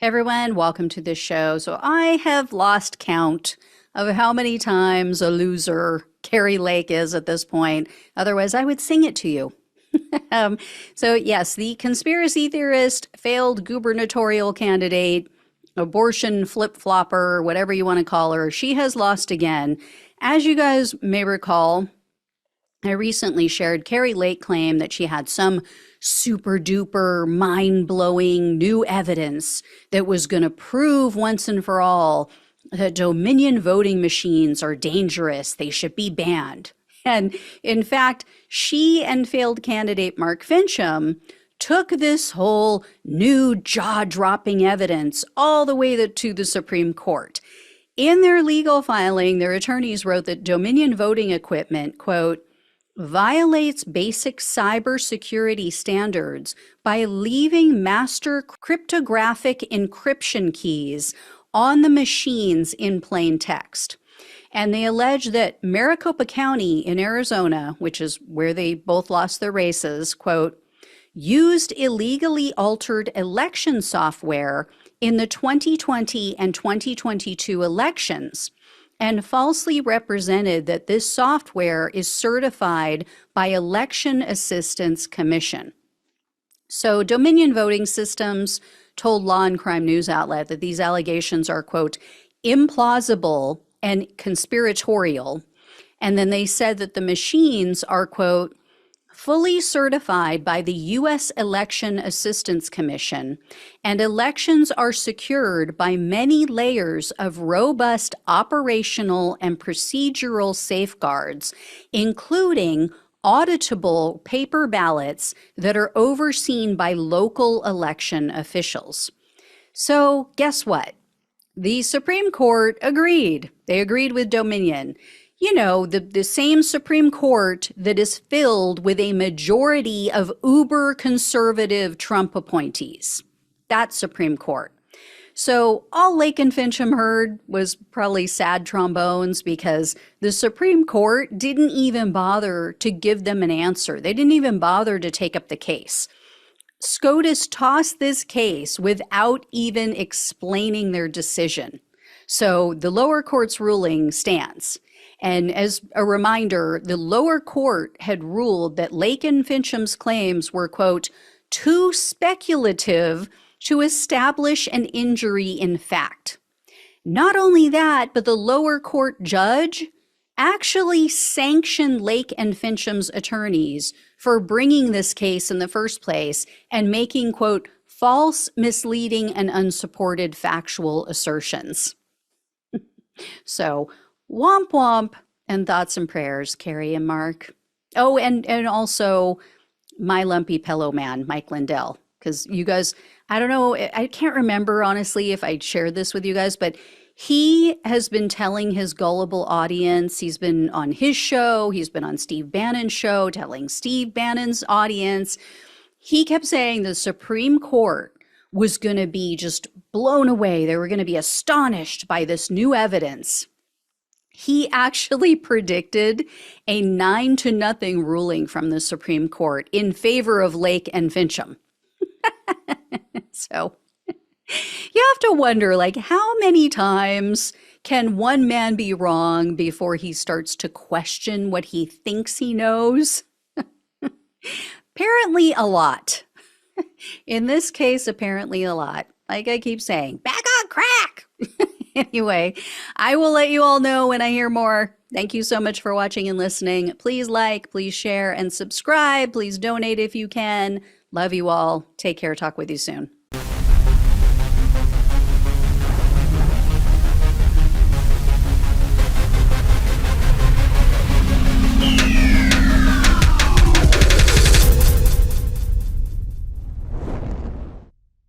Everyone, welcome to this show. So I have lost count of how many times a loser Kari Lake is at this point. Otherwise, I would sing it to you. So yes, the conspiracy theorist, failed gubernatorial candidate, abortion flip-flopper, whatever you want to call her, she has lost again. As you guys may recall, I recently shared Kari Lake claim that she had some super duper mind-blowing new evidence that was going to prove once and for all that Dominion voting machines are dangerous. They should be banned. And in fact, she and failed candidate Mark Finchem took this whole new jaw-dropping evidence all the way to the Supreme Court. In their legal filing, their attorneys wrote that Dominion voting equipment, quote, violates basic cybersecurity standards by leaving master cryptographic encryption keys on the machines in plain text. And they allege that Maricopa County in Arizona, which is where they both lost their races, quote, used illegally altered election software in the 2020 and 2022 elections and falsely represented that this software is certified by Election Assistance Commission. So Dominion Voting Systems told Law and Crime News outlet that these allegations are, quote, implausible and conspiratorial. And then they said that the machines are, quote, fully certified by the U.S. Election Assistance Commission, and elections are secured by many layers of robust operational and procedural safeguards, including auditable paper ballots that are overseen by local election officials. So guess what? The Supreme Court agreed. They agreed with Dominion. You know, the same Supreme Court that is filled with a majority of uber-conservative Trump appointees. That Supreme Court. So all Lake and Finchem heard was probably sad trombones because the Supreme Court didn't even bother to give them an answer. They didn't even bother to take up the case. SCOTUS tossed this case without even explaining their decision. So the lower court's ruling stands. And as a reminder, the lower court had ruled that Lake and Finchem's claims were, quote, too speculative to establish an injury in fact. Not only that, but the lower court judge actually sanctioned Lake and Finchem's attorneys for bringing this case in the first place and making, quote, false, misleading, and unsupported factual assertions. So, womp womp and thoughts and prayers, Kari and Mark. Oh, and also my lumpy pillow man, Mike Lindell. Because you guys, I don't know, I can't remember honestly if I shared this with you guys, but he has been telling his gullible audience, he's been on his show, he's been on Steve Bannon's show, telling Steve Bannon's audience. He kept saying the Supreme Court was going to be just blown away. They were going to be astonished by this new evidence. He actually predicted a 9-0 ruling from the Supreme Court in favor of Lake and Finchem. So you have to wonder, like, how many times can one man be wrong before he starts to question what he thinks he knows? Apparently a lot. In this case, apparently a lot. Like I keep saying, back on crack. Anyway, I will let you all know when I hear more. Thank you so much for watching and listening. Please like, please share, and subscribe. Please donate if you can. Love you all. Take care. Talk with you soon.